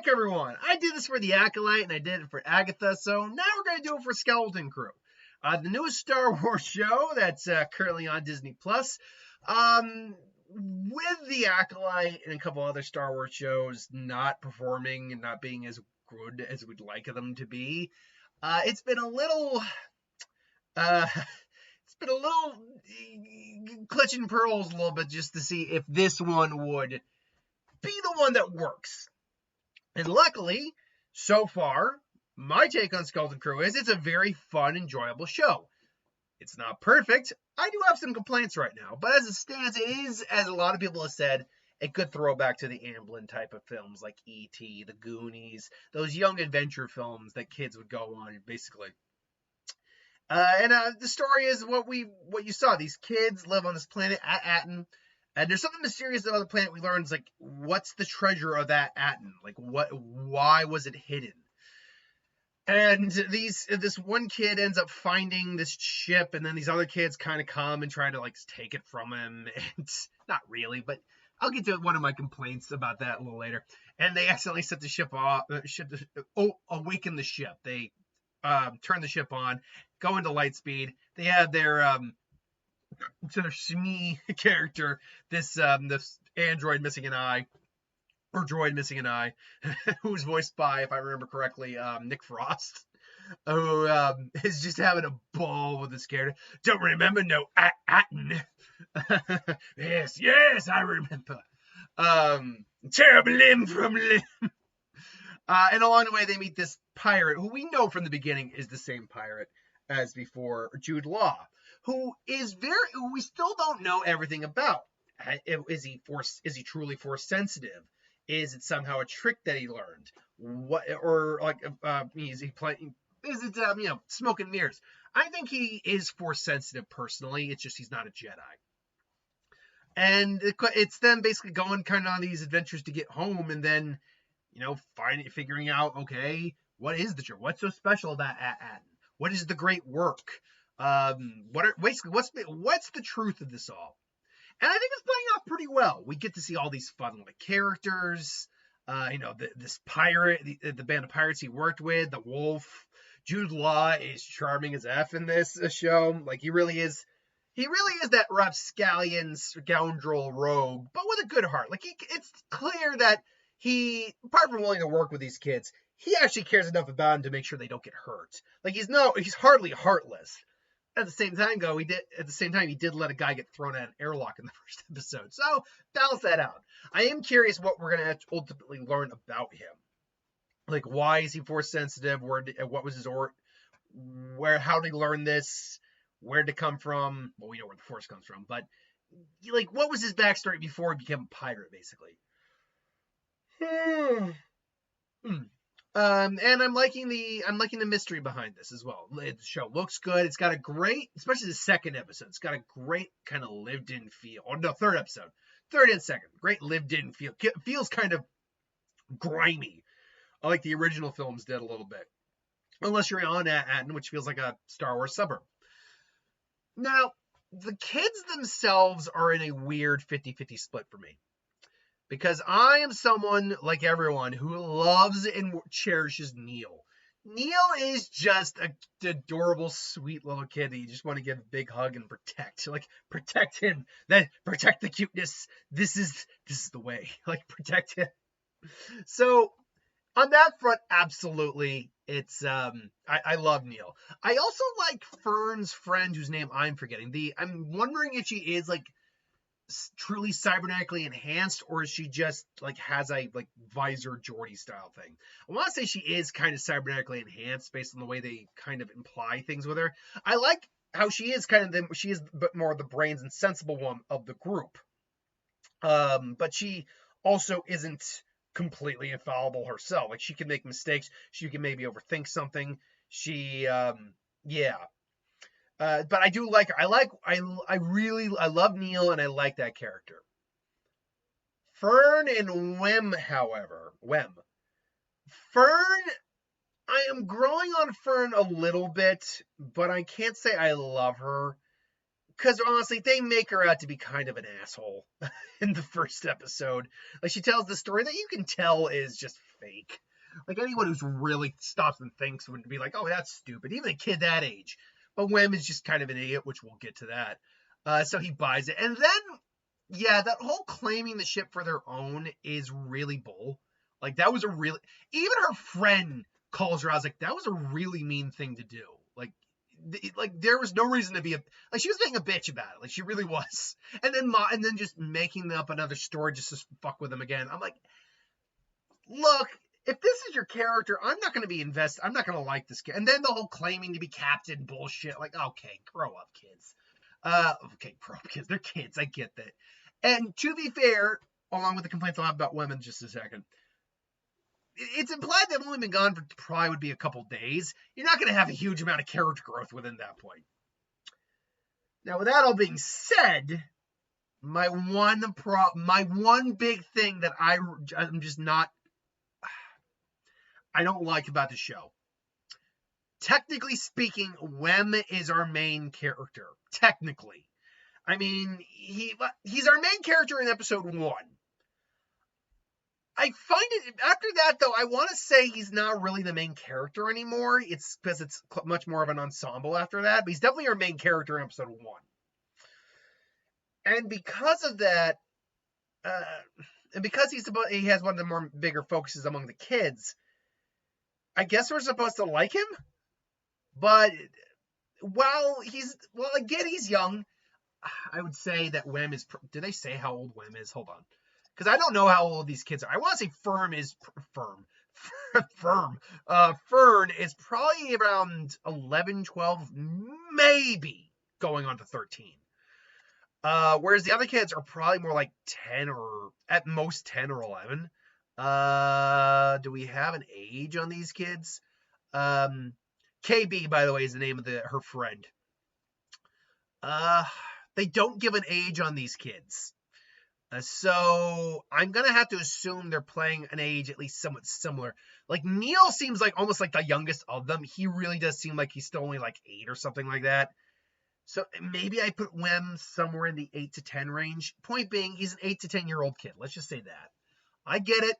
back, everyone. I did this for the Acolyte, and I did it for Agatha, so now we're going to do it for Skeleton Crew. The newest Star Wars show that's currently on Disney+. With the Acolyte and a couple other Star Wars shows not performing and not being as good as we'd like them to be, it's been a little clutching pearls a little bit just to see if this one would be the one that works. And luckily, so far, my take on Skeleton Crew is it's a very fun, enjoyable show. It's not perfect. I do have some complaints right now, but as it stands, it is, as a lot of people have said, a good throwback to the Amblin type of films like E.T., The Goonies, those young adventure films that kids would go on, basically. The story is what you saw. These kids live on this planet at Aten, and there's something mysterious about the planet. We learn, like, what's the treasure of that Aten? Like, why was it hidden? And this one kid ends up finding this ship, and then these other kids kind of come and try to, like, take it from him. And not really, but I'll get to one of my complaints about that a little later. And they accidentally set the ship off, awaken the ship. They turn the ship on, go into light speed. They have their Shmi character, this android missing an eye, or droid missing an eye, who's voiced by, if I remember correctly, Nick Frost, who is just having a ball with this character. Don't remember no Aten. Yes, I remember. Terrible limb from limb. And along the way, they meet this pirate, who we know from the beginning is the same pirate as before, Jude Law, who we still don't know everything about. Is he truly force sensitive? Is it somehow a trick that he learned? Is he playing? Is it smoke and mirrors? I think he is force sensitive personally. It's just he's not a Jedi. And it's them basically going kind of on these adventures to get home, and then figuring out, okay, what is the truth? What's so special about Aten? What is the great work? What's the truth of this all? And I think it's playing off pretty well. We get to see all these fun characters. This pirate, the band of pirates he worked with, the wolf. Jude Law is charming as F in this show. Like, he really is. He really is that rapscallion, scoundrel rogue, but with a good heart. Like, it's clear that he, apart from willing to work with these kids, he actually cares enough about them to make sure they don't get hurt. Like, he's hardly heartless. At the same time, he did let a guy get thrown at an airlock in the first episode. So, balance that out. I am curious what we're going to ultimately learn about him. Like, why is he force sensitive? What was his how did he learn this? Where did it come from? Well, we know where the force comes from, but like, what was his backstory before he became a pirate, basically? And I'm liking the mystery behind this as well. The show looks good. It's got a great, especially the second episode, it's got a great kind of lived-in feel. Or no, third and second, great lived-in feel. It feels kind of grimy, like the original films did a little bit. Unless you're on Aten, which feels like a Star Wars suburb. Now, the kids themselves are in a weird 50-50 split for me. Because I am someone, like everyone, who loves and cherishes Neil. Neil is just an adorable, sweet little kid that you just want to give a big hug and protect. Like, protect him. Protect the cuteness. This is the way. Like, protect him. So, on that front, absolutely, it's, I love Neil. I also like Fern's friend, whose name I'm forgetting. I'm wondering if she is, like, truly cybernetically enhanced, or is she just like has a like visor Geordie style thing? I want to say she is kind of cybernetically enhanced based on the way they kind of imply things with her. I like how she is she is but more the brains and sensible one of the group, but she also isn't completely infallible herself. Like, she can make mistakes, she can maybe overthink something. She but I do like her. I love Neil, and I like that character. Fern and Wem, however. Fern, I am growing on Fern a little bit, but I can't say I love her. Because honestly, they make her out to be kind of an asshole in the first episode. Like, she tells the story that you can tell is just fake. Like, anyone who's really stops and thinks would be like, oh, that's stupid. Even a kid that age. But Wem is just kind of an idiot, which we'll get to that. So he buys it. And then, yeah, that whole claiming the ship for their own is really bull. Like, that was a really... Even her friend calls her. I was like, that was a really mean thing to do. Like there was no reason to be she was being a bitch about it. Like, she really was. And then just making up another story just to fuck with them again. I'm like, look, if this is your character, I'm not going to be invested. I'm not going to like this kid. And then the whole claiming to be captain bullshit. Like, okay, grow up, kids. Okay, grow up, kids. They're kids. I get that. And to be fair, along with the complaints I'll have about women in just a second, it's implied they've only been gone for probably would be a couple days. You're not going to have a huge amount of character growth within that point. Now, with that all being said, my one big thing that I'm just not, I don't like about the show. Technically speaking, Wem is our main character. Technically. I mean, he's our main character in episode 1. I find it, after that, though, I want to say he's not really the main character anymore. It's because it's much more of an ensemble after that. But he's definitely our main character in episode 1. And because of that, and because he has one of the more bigger focuses among the kids, I guess we're supposed to like him. But again, he's young. I would say that Wem is... Do they say how old Wem is? Hold on. Because I don't know how old these kids are. I want to say Fern is probably around 11, 12, maybe going on to 13. Whereas the other kids are probably more like 10 or at most 10 or 11. Do we have an age on these kids? KB, by the way, is the name of her friend. They don't give an age on these kids. So I'm going to have to assume they're playing an age at least somewhat similar. Like, Neil seems like almost like the youngest of them. He really does seem like he's still only like 8 or something like that. So maybe I put Wem somewhere in the 8 to 10 range. Point being, he's an 8 to 10-year-old kid. Let's just say that. I get it.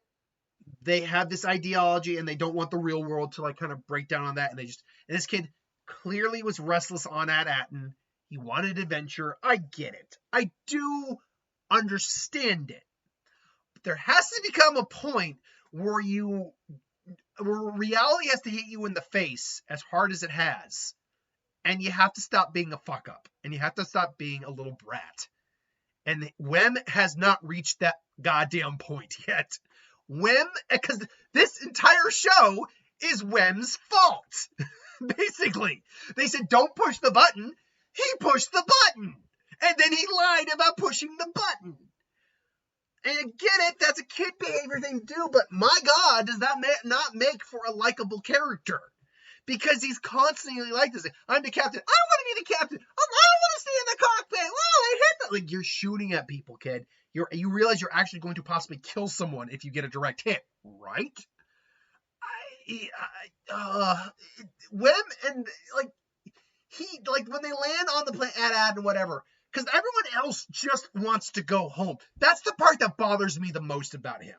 They have this ideology and they don't want the real world to like kind of break down on that. And this kid clearly was restless on Atten. He wanted adventure. I get it. I do understand it. But there has to become a point where reality has to hit you in the face as hard as it has. And you have to stop being a fuck up. And you have to stop being a little brat. And Wem has not reached that goddamn point yet. Because this entire show is Wem's fault. Basically. They said, don't push the button. He pushed the button. And then he lied about pushing the button. And I get it, that's a kid behavior thing to do, but my God, does that not make for a likable character? Because he's constantly like this. I'm the captain. I don't want to be the captain. I don't want to stay in the cockpit. Oh, I hate that. Like, you're shooting at people, kid. You realize you're actually going to possibly kill someone if you get a direct hit, right? Wem and when they land on the plane at and whatever, because everyone else just wants to go home. That's the part that bothers me the most about him.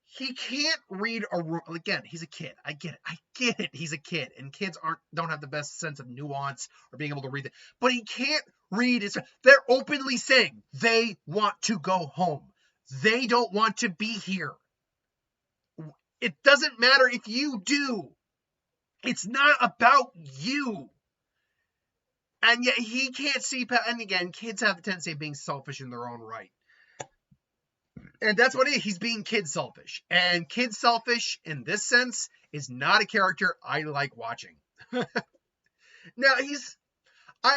He can't read a room. Again, he's a kid. I get it. He's a kid, and kids don't have the best sense of nuance or being able to read it. But he can't read it. They're openly saying they want to go home. They don't want to be here. It doesn't matter if you do. It's not about you. And yet he can't see. And again, kids have the tendency of being selfish in their own right. And that's what he's being kid selfish. And kid selfish in this sense is not a character I like watching. Now they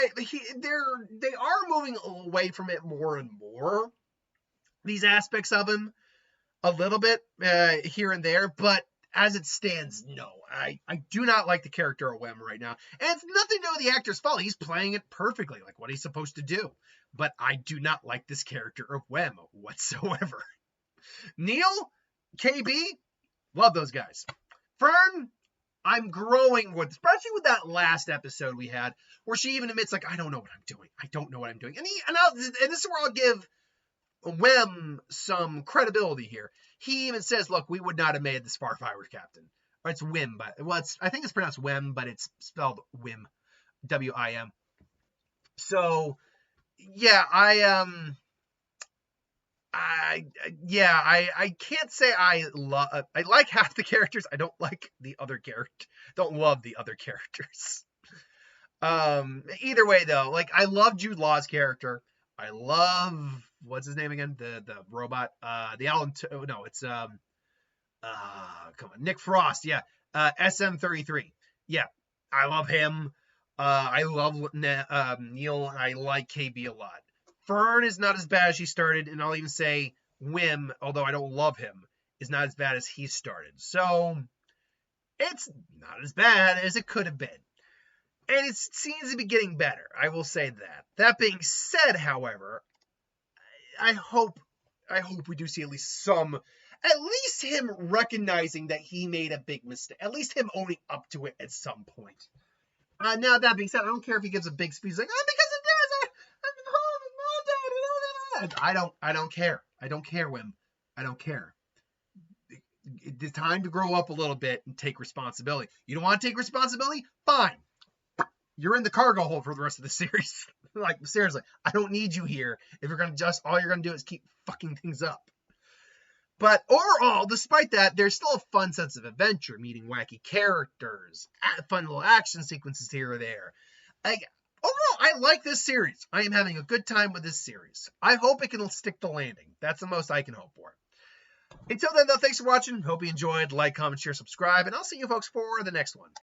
are moving away from it more and more. These aspects of him a little bit here and there, but as it stands, no. I do not like the character of Wem right now. And it's nothing to do with the actor's fault. He's playing it perfectly, like what he's supposed to do. But I do not like this character of Wem whatsoever. Neil, KB, love those guys. Fern, I'm growing with, especially with that last episode we had, where she even admits, like, I don't know what I'm doing. I don't know what I'm doing. And this is where I'll give Wem some credibility here. He even says, look, we would not have made this far if I were captain. Or it's Wim, but well, I think it's pronounced Wem, but it's spelled Wim, W-I-M. So yeah, I can't say I like half the characters. I don't like the other character. Don't love the other characters. Either way though, like I love Jude Law's character. I love what's his name again? The robot. The Alan. No, it's come on, Nick Frost. Yeah. SM-33. Yeah, I love him. I love Neil. I like KB a lot. Fern is not as bad as she started, and I'll even say Wim, although I don't love him, is not as bad as he started. So it's not as bad as it could have been. And it seems to be getting better. I will say that. That being said, however, I hope we do see at least him recognizing that he made a big mistake. At least him owning up to it at some point. Now, that being said, I don't care if he gives a big speech like, oh, because of this, I'm home and all that. I don't care. I don't care, Wim. I don't care. It's time to grow up a little bit and take responsibility. You don't want to take responsibility? Fine. You're in the cargo hold for the rest of the series. Like, seriously, I don't need you here if you're going to all you're going to do is keep fucking things up. But overall, despite that, there's still a fun sense of adventure, meeting wacky characters, fun little action sequences here or there. Like, overall, I like this series. I am having a good time with this series. I hope it can stick the landing. That's the most I can hope for. Until then, though, thanks for watching. Hope you enjoyed. Like, comment, share, subscribe, and I'll see you folks for the next one.